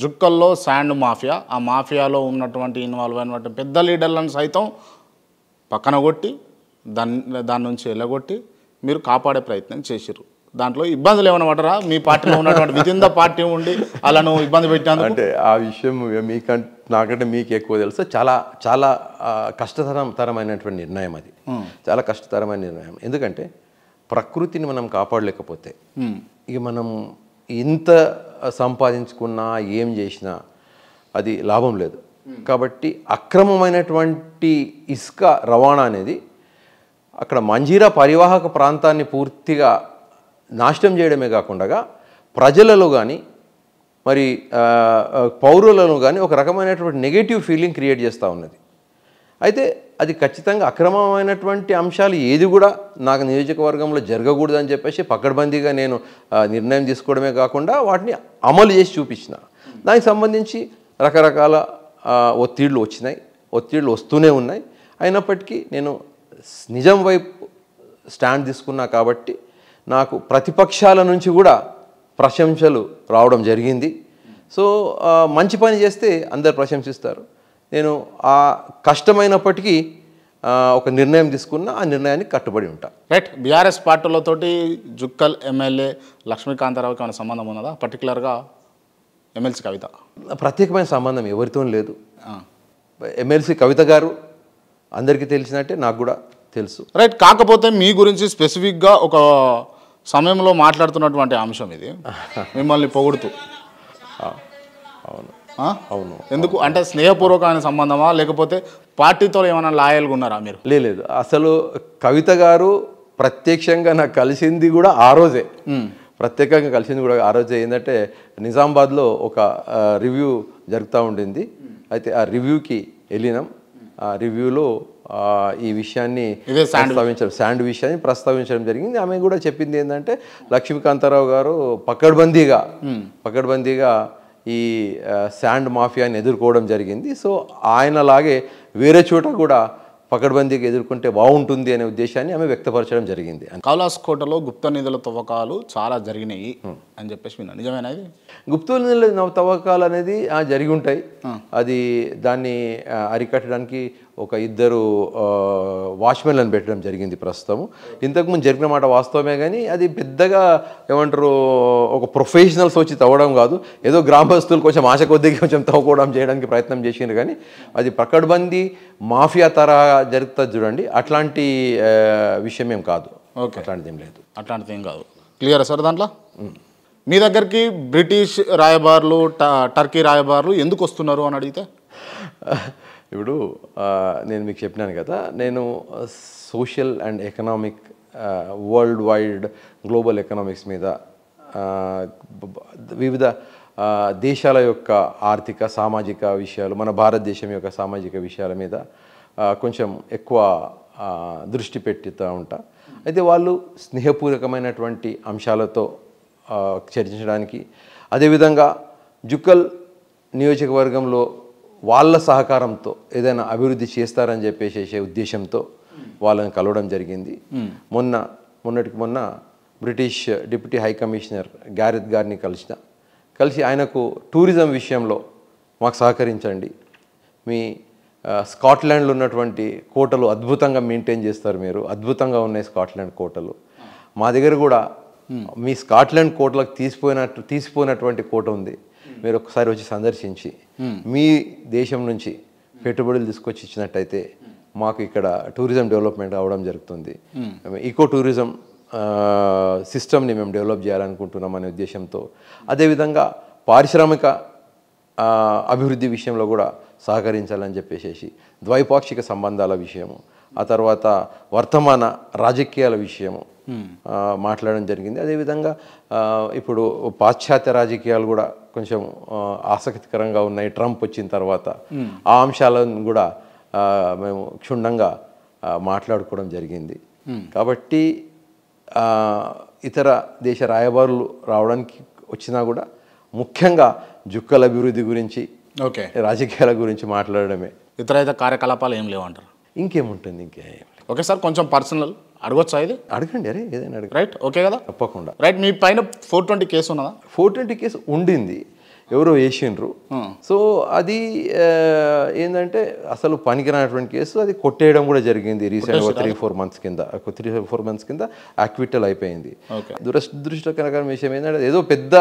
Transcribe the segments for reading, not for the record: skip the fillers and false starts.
జుక్కల్లో sand mafia, ఆ మాఫియాలో ఉన్నటువంటి involve అయినటువంటి పెద్ద లీడర్లను సైతం పక్కన కొట్టి దాని నుంచి వెళ్ళగొట్టి మీరు కాపాడే ప్రయత్నం చేసిర్రు. దాంట్లో ఇబ్బందులు ఏమైనా పడరా? మీ పార్టీలో ఉన్నటువంటి వితిన్ ద పార్టీ ఉండి అలాను ఇబ్బంది పెట్టాను అంటే ఆ విషయం నాకంటే మీకు ఎక్కువ తెలుసు. చాలా చాలా కష్టతరమైనటువంటి నిర్ణయం అది. చాలా కష్టతరమైన నిర్ణయం. ఎందుకంటే ప్రకృతిని మనం కాపాడలేకపోతే ఇక మనం ఎంత సంపాదించుకున్నా ఏం చేసినా అది లాభం లేదు. కాబట్టి అక్రమమైనటువంటి ఇసుక రవాణా అనేది అక్కడ మంజీరా పరివాహక ప్రాంతాన్ని పూర్తిగా నాశనం చేయడమే కాకుండా ప్రజలలో కానీ మరి పౌరులలో కానీ ఒక రకమైనటువంటి నెగటివ్ ఫీలింగ్ క్రియేట్ చేస్తూ ఉన్నది. అయితే అది ఖచ్చితంగా అక్రమమైనటువంటి అంశాలు ఏది కూడా నాకు నియోజకవర్గంలో జరగకూడదని చెప్పేసి పకడ్బందీగా నేను నిర్ణయం తీసుకోవడమే కాకుండా వాటిని అమలు చేసి చూపించిన. దానికి సంబంధించి రకరకాల ఒత్తిళ్లు వచ్చినాయి, ఒత్తిళ్లు వస్తూనే ఉన్నాయి. అయినప్పటికీ నేను నిజం వైపు స్టాండ్ తీసుకున్నా కాబట్టి నాకు ప్రతిపక్షాల నుంచి కూడా ప్రశంసలు రావడం జరిగింది. సో మంచి పని చేస్తే అందరు ప్రశంసిస్తారు. నేను ఆ కష్టమైనప్పటికీ ఒక నిర్ణయం తీసుకున్న, ఆ నిర్ణయానికి కట్టుబడి ఉంటా. రైట్. బీఆర్ఎస్ పార్టీలతోటి జుక్కల్ ఎమ్మెల్యే లక్ష్మీకాంతారావుకి ఏమైనా సంబంధం ఉన్నదా? పర్టికులర్గా ఎమ్మెల్సీ కవిత? ప్రత్యేకమైన సంబంధం ఎవరితో లేదు. ఎమ్మెల్సీ కవిత గారు అందరికీ తెలిసినట్టే నాకు కూడా తెలుసు. రైట్. కాకపోతే మీ గురించి స్పెసిఫిక్గా ఒక సమయంలో మాట్లాడుతున్నటువంటి అంశం ఇది, మిమ్మల్ని పొగుడుతూ. అవును అవును. ఎందుకు అంటే స్నేహపూర్వకమైన సంబంధమా, లేకపోతే పార్టీతో ఏమైనా లాయల్గా ఉన్నారా మీరు? లేదు, అసలు కవిత గారు ప్రత్యక్షంగా నాకు కలిసింది కూడా ఆ రోజే. ప్రత్యేకంగా కలిసింది కూడా ఆ రోజే. ఏంటంటే నిజామాబాద్లో ఒక రివ్యూ జరుగుతూ ఉండింది. అయితే ఆ రివ్యూకి వెళ్ళినాం. ఆ రివ్యూలో ఈ విషయాన్ని శాండ్ విషయాన్ని ప్రస్తావించడం జరిగింది. ఆమె కూడా చెప్పింది ఏంటంటే లక్ష్మీకాంతారావు గారు పకడ్బందీగా ఈ శాండ్ మాఫియాని ఎదుర్కోవడం జరిగింది. సో ఆయనలాగే వేరే చోట కూడా పకడ్బందీగా ఎదుర్కొంటే బాగుంటుంది అనే ఉద్దేశాన్ని ఆమె వ్యక్తపరచడం జరిగింది. కౌలాస్ కోటలో గుప్త నిధుల తవ్వకాలు చాలా జరిగినాయి అని చెప్పేసి విన్నా, నిజమేనా? ఇది గుప్త నిధుల తవ్వకాలు అనేది జరిగి ఉంటాయి. అది దాన్ని అరికట్టడానికి ఒక 2 వాచ్మెన్లను పెట్టడం జరిగింది ప్రస్తుతము. ఇంతకుముందు జరిగిన మాట వాస్తవమే, కానీ అది పెద్దగా ఏమంటారు ఒక ప్రొఫెషనల్స్ వచ్చి తవ్వడం కాదు. ఏదో గ్రామస్తులు కొంచెం ఆశ కొద్దిగా కొంచెం తవ్వుకోవడం చేయడానికి ప్రయత్నం చేసిండ్రు, కానీ అది పకడ్బందీ మాఫియా తరహా జరుగుతుంది చూడండి, అట్లాంటి విషయం ఏం కాదు. ఓకే, అట్లాంటిది ఏం లేదు. అట్లాంటిది ఏం కాదు. Clear sir. దాంట్లో మీ దగ్గరికి బ్రిటిష్ రాయబారులు, టర్కీ రాయబారులు ఎందుకు వస్తున్నారు అని అడిగితే, ఇప్పుడు నేను మీకు చెప్పినాను కదా, నేను social and economic world wide global economics మీద వివిధ దేశాల యొక్క ఆర్థిక సామాజిక విషయాలు, మన భారతదేశం యొక్క సామాజిక విషయాల మీద కొంచెం ఎక్కువ దృష్టి పెట్టుతూ ఉంటా. అయితే వాళ్ళు స్నేహపూర్వకమైనటువంటి అంశాలతో చర్చించడానికి, అదేవిధంగా జుక్కల్ నియోజకవర్గంలో వాళ్ళ సహకారంతో ఏదైనా అభివృద్ధి చేస్తారని చెప్పేసే ఉద్దేశంతో వాళ్ళని కలవడం జరిగింది. మొన్నటికి మొన్న British deputy high commissioner Gareth గారిని కలిసి ఆయనకు టూరిజం విషయంలో మాకు సహకరించండి, మీ స్కాట్లాండ్లో ఉన్నటువంటి కోటలు అద్భుతంగా మెయింటైన్ చేస్తారు, మీరు అద్భుతంగా ఉన్నాయి స్కాట్లాండ్ కోటలు, మా దగ్గర కూడా మీ స్కాట్లాండ్ కోటలకు తీసిపోయినటువంటి కోట ఉంది, మీరు ఒకసారి వచ్చి సందర్శించి మీ దేశం నుంచి పెట్టుబడులు తీసుకొచ్చి ఇచ్చినట్టయితే మాకు ఇక్కడ టూరిజం డెవలప్మెంట్ అవ్వడం జరుగుతుంది, ఈకో టూరిజం సిస్టమ్ని మేము డెవలప్ చేయాలనుకుంటున్నాం అనే ఉద్దేశంతో, అదేవిధంగా పారిశ్రామిక అభివృద్ధి విషయంలో కూడా సహకరించాలని చెప్పేసి ద్వైపాక్షిక సంబంధాల విషయము, ఆ తర్వాత వర్తమాన రాజకీయాల విషయము మాట్లాడడం జరిగింది. అదేవిధంగా ఇప్పుడు పాశ్చాత్య రాజకీయాలు కూడా కొంచెం ఆసక్తికరంగా ఉన్నాయి ట్రంప్ వచ్చిన తర్వాత, ఆ అంశాలను కూడా మేము క్షుణ్ణంగా మాట్లాడుకోవడం జరిగింది. కాబట్టి ఇతర దేశ రాయబారులు రావడానికి వచ్చినా కూడా ముఖ్యంగా జుక్కల అభివృద్ధి గురించి, రాజకీయాల గురించి మాట్లాడడమే. ఇతర కార్యకలాపాలు ఏం లేవంటారు? ఇంకేముంటుంది, ఇంకేం. ఓకే సార్, కొంచెం పర్సనల్ అడగొచ్చా? ఇది అడగండి. అరే ఏదైనా అడగ. రైట్, ఓకే కదా? తప్పకుండా. రైట్, మీ పైన 420 కేసు ఉన్నదా? 420 కేసు ఉండింది. ఎవరో వేసిండ్రు. సో అది ఏంటంటే అసలు పనికిరానటువంటి కేసు, అది కొట్టేయడం కూడా జరిగింది రీసెంట్గా 3-4 months కింద. 3-4 months కింద యాక్విటల్ అయిపోయింది. దురదృష్టకరమైన విషయం ఏంటంటే ఏదో పెద్ద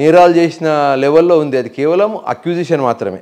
నేరాలు చేసిన లెవెల్లో ఉంది, అది కేవలం అక్యూజిషన్ మాత్రమే.